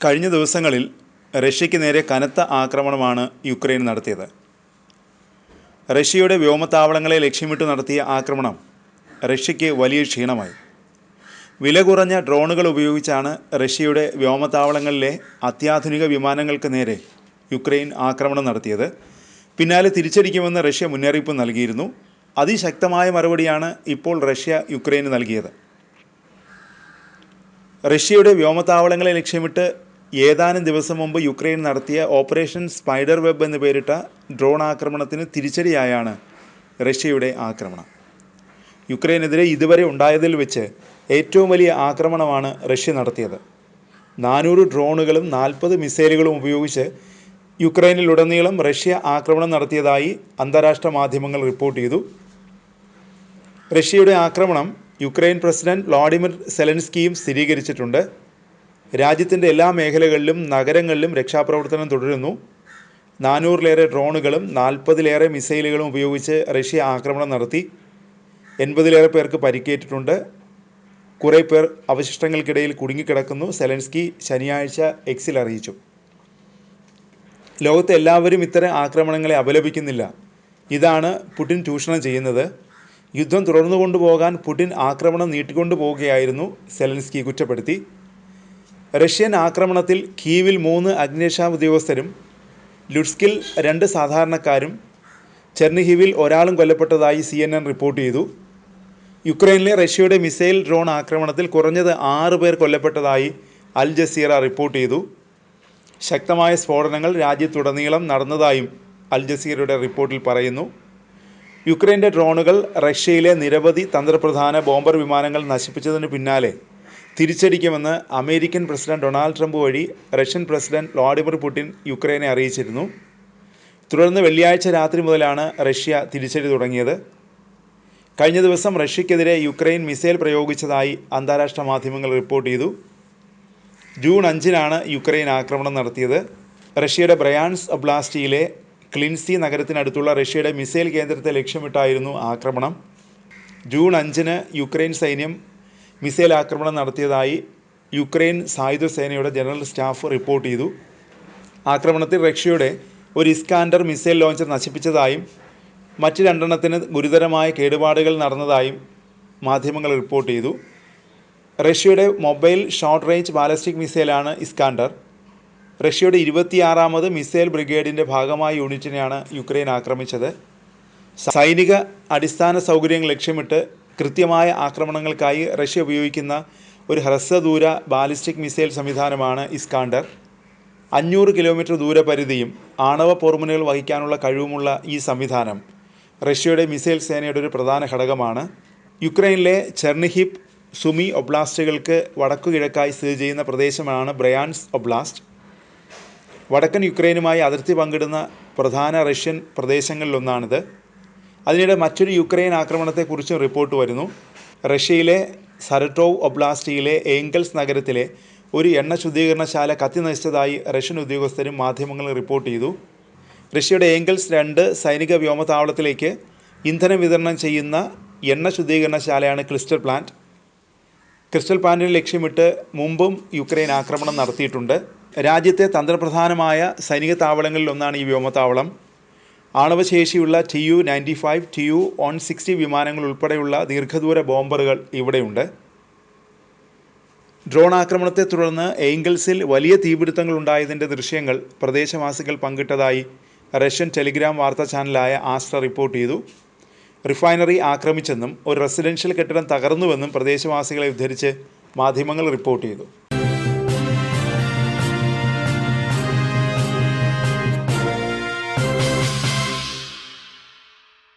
കഴിഞ്ഞ ദിവസങ്ങളിൽ റഷ്യയ്ക്ക് നേരെ കനത്ത ആക്രമണമാണ് യുക്രൈൻ നടത്തിയത്. റഷ്യയുടെ വ്യോമത്താവളങ്ങളെ ലക്ഷ്യമിട്ട് നടത്തിയ ആക്രമണം റഷ്യയ്ക്ക് വലിയ ക്ഷീണമായി. വില കുറഞ്ഞ ഡ്രോണുകൾ ഉപയോഗിച്ചാണ് റഷ്യയുടെ വ്യോമത്താവളങ്ങളിലെ അത്യാധുനിക വിമാനങ്ങൾക്ക് നേരെ യുക്രൈൻ ആക്രമണം നടത്തിയത്. പിന്നാലെ തിരിച്ചടിക്കുമെന്ന് റഷ്യ മുന്നറിയിപ്പ് നൽകിയിരുന്നു. അതിശക്തമായ മറുപടിയാണ് ഇപ്പോൾ റഷ്യ യുക്രൈന് നൽകിയത്. റഷ്യയുടെ വ്യോമത്താവളങ്ങളെ ലക്ഷ്യമിട്ട് ഏതാനും ദിവസം മുമ്പ് യുക്രൈൻ നടത്തിയ ഓപ്പറേഷൻ സ്പൈഡർ വെബ് എന്ന് പേരിട്ട ഡ്രോൺ ആക്രമണത്തിന് തിരിച്ചടിയായാണ് റഷ്യയുടെ ആക്രമണം. യുക്രൈനെതിരെ ഇതുവരെ ഉണ്ടായതിൽ വെച്ച് ഏറ്റവും വലിയ ആക്രമണമാണ് റഷ്യ നടത്തിയത്. 400 ഡ്രോണുകളും 40 മിസൈലുകളും ഉപയോഗിച്ച് യുക്രൈനിലുടനീളം റഷ്യ ആക്രമണം നടത്തിയതായി അന്താരാഷ്ട്ര മാധ്യമങ്ങൾ റിപ്പോർട്ട് ചെയ്തു. റഷ്യയുടെ ആക്രമണം യുക്രൈൻ പ്രസിഡന്റ് വ്ളാഡിമിർ സെലൻസ്കിയും സ്ഥിരീകരിച്ചിട്ടുണ്ട്. രാജ്യത്തിൻ്റെ എല്ലാ മേഖലകളിലും നഗരങ്ങളിലും രക്ഷാപ്രവർത്തനം തുടരുന്നു. 400-ലേറെ ഡ്രോണുകളും 40-ലേറെ മിസൈലുകളും ഉപയോഗിച്ച് റഷ്യ ആക്രമണം നടത്തി. 80-ലേറെ പേർക്ക് പരിക്കേറ്റിട്ടുണ്ട്. കുറേ പേർ അവശിഷ്ടങ്ങൾക്കിടയിൽ കുടുങ്ങിക്കിടക്കുന്നു, സെലൻസ്കി ശനിയാഴ്ച എക്സിൽ അറിയിച്ചു. ലോകത്തെ എല്ലാവരും ഇത്തരം ആക്രമണങ്ങളെ അപലപിക്കുന്നില്ല. ഇതാണ് പുടിൻ ചൂഷണം ചെയ്യുന്നത്. യുദ്ധം തുടർന്നു കൊണ്ടുപോകാൻ പുടിൻ ആക്രമണം നീട്ടിക്കൊണ്ടു പോവുകയായിരുന്നു, സെലൻസ്കി കുറ്റപ്പെടുത്തി. റഷ്യൻ ആക്രമണത്തിൽ കീവിൽ 3 അഗ്നിരക്ഷാ ഉദ്യോഗസ്ഥരും ലുട്സ്കിൽ 2 സാധാരണക്കാരും ചെർണിഹിവിൽ ഒരാളും കൊല്ലപ്പെട്ടതായി CNN റിപ്പോർട്ട് ചെയ്തു. യുക്രൈനിലെ റഷ്യയുടെ മിസൈൽ ഡ്രോൺ ആക്രമണത്തിൽ കുറഞ്ഞത് 6 പേർ കൊല്ലപ്പെട്ടതായി അൽ ജസീറ റിപ്പോർട്ട് ചെയ്തു. ശക്തമായ സ്ഫോടനങ്ങൾ രാജ്യത്തുടനീളം നടന്നതായും അൽ ജസീറയുടെ റിപ്പോർട്ടിൽ പറയുന്നു. യുക്രൈൻ്റെ ഡ്രോണുകൾ റഷ്യയിലെ നിരവധി തന്ത്രപ്രധാന ബോംബർ വിമാനങ്ങൾ നശിപ്പിച്ചതിന് പിന്നാലെ തിരിച്ചടിക്കുമെന്ന് അമേരിക്കൻ പ്രസിഡന്റ് ഡൊണാൾഡ് ട്രംപ് വഴി റഷ്യൻ പ്രസിഡന്റ് വ്ളാഡിമിർ പുടിൻ യുക്രൈനെ അറിയിച്ചിരുന്നു. തുടർന്ന് വെള്ളിയാഴ്ച രാത്രി മുതലാണ് റഷ്യ തിരിച്ചടി തുടങ്ങിയത്. കഴിഞ്ഞ ദിവസം റഷ്യയ്ക്കെതിരെ യുക്രൈൻ മിസൈൽ പ്രയോഗിച്ചതായി അന്താരാഷ്ട്ര മാധ്യമങ്ങൾ റിപ്പോർട്ട് ചെയ്തു. ജൂൺ 5-നാണ് യുക്രൈൻ ആക്രമണം നടത്തിയത്. റഷ്യയുടെ ബ്രയാൻസ് ഒബ്ലാസ്റ്റിയിലെ ക്ലിൻസി നഗരത്തിനടുത്തുള്ള റഷ്യയുടെ മിസൈൽ കേന്ദ്രത്തെ ലക്ഷ്യമിട്ടായിരുന്നു ആക്രമണം. ജൂൺ 5-ന് യുക്രൈൻ സൈന്യം മിസൈൽ ആക്രമണം നടത്തിയതായി യുക്രൈൻ സായുധ സേനയുടെ ജനറൽ സ്റ്റാഫ് റിപ്പോർട്ട് ചെയ്തു. ആക്രമണത്തിൽ റഷ്യയുടെ ഒരു ഇസ്കാൻഡർ മിസൈൽ ലോഞ്ചർ നശിപ്പിച്ചതായും മറ്റ് 2 എണ്ണത്തിന് ഗുരുതരമായ കേടുപാടുകൾ നടന്നതായും മാധ്യമങ്ങൾ റിപ്പോർട്ട് ചെയ്തു. റഷ്യയുടെ മൊബൈൽ ഷോർട്ട് റേഞ്ച് ബാലസ്റ്റിക് മിസൈലാണ് ഇസ്കാൻഡർ. റഷ്യയുടെ 26ാമത് മിസൈൽ ബ്രിഗേഡിൻ്റെ ഭാഗമായ യൂണിറ്റിനെയാണ് യുക്രൈൻ ആക്രമിച്ചത്. സൈനിക അടിസ്ഥാന സൗകര്യങ്ങൾ ലക്ഷ്യമിട്ട് കൃത്യമായ ആക്രമണങ്ങൾക്കായി റഷ്യ ഉപയോഗിക്കുന്ന ഒരു ഹ്രസ്വദൂര ബാലിസ്റ്റിക് മിസൈൽ സംവിധാനമാണ് ഇസ്കാൻഡർ. 500 കിലോമീറ്റർ ദൂരപരിധിയും ആണവ പോർമുനകൾ വഹിക്കാനുള്ള കഴിവുമുള്ള ഈ സംവിധാനം റഷ്യയുടെ മിസൈൽ സേനയുടെ ഒരു പ്രധാന ഘടകമാണ്. യുക്രൈനിലെ ചെർണിഹിവ്, സുമി ഒബ്ലാസ്റ്റുകൾക്ക് വടക്കുകിഴക്കായി സ്ഥിതി ചെയ്യുന്ന പ്രദേശമാണ് ബ്രയാൻസ് ഒബ്ലാസ്റ്റ്. വടക്കൻ യുക്രൈനുമായി അതിർത്തി പങ്കിടുന്ന പ്രധാന റഷ്യൻ പ്രദേശങ്ങളിലൊന്നാണിത്. അതിനിടെ മറ്റൊരു യുക്രൈൻ ആക്രമണത്തെക്കുറിച്ചും റിപ്പോർട്ട് വരുന്നു. റഷ്യയിലെ സരട്ടോവ് ഒബ്ലാസ്റ്റിയിലെ ഏംഗൽസ് നഗരത്തിലെ ഒരു എണ്ണ ശുദ്ധീകരണശാല കത്തിനശിച്ചതായി റഷ്യൻ ഉദ്യോഗസ്ഥരും മാധ്യമങ്ങളും റിപ്പോർട്ട് ചെയ്തു. റഷ്യയുടെ ഏംഗൽസ് 2 സൈനിക വ്യോമതാവളത്തിലേക്ക് ഇന്ധനം വിതരണം ചെയ്യുന്ന എണ്ണ ശുദ്ധീകരണശാലയാണ് ക്രിസ്റ്റൽ പ്ലാന്റ്. ക്രിസ്റ്റൽ പ്ലാന്റിനെ ലക്ഷ്യമിട്ട് മുമ്പും യുക്രൈൻ ആക്രമണം നടത്തിയിട്ടുണ്ട്. രാജ്യത്തെ തന്ത്രപ്രധാനമായ സൈനിക താവളങ്ങളിലൊന്നാണ് ഈ വ്യോമത്താവളം. ആണവശേഷിയുള്ള Tu-95, Tu-160 വിമാനങ്ങൾ ഉൾപ്പെടെയുള്ള ദീർഘദൂര ബോംബറുകൾ ഇവിടെയുണ്ട്. ഡ്രോൺ ആക്രമണത്തെ തുടർന്ന് ഏംഗൽസിൽ വലിയ തീപിടുത്തങ്ങൾ ഉണ്ടായതിൻ്റെ ദൃശ്യങ്ങൾ പ്രദേശവാസികൾ പങ്കിട്ടതായി റഷ്യൻ ടെലിഗ്രാം വാർത്താ ചാനലായ ആസ്ട്ര റിപ്പോർട്ട് ചെയ്തു. റിഫൈനറി ആക്രമിച്ചെന്നും ഒരു റെസിഡൻഷ്യൽ കെട്ടിടം തകർന്നുവെന്നും പ്രദേശവാസികളെ ഉദ്ധരിച്ച് മാധ്യമങ്ങൾ റിപ്പോർട്ട് ചെയ്തു.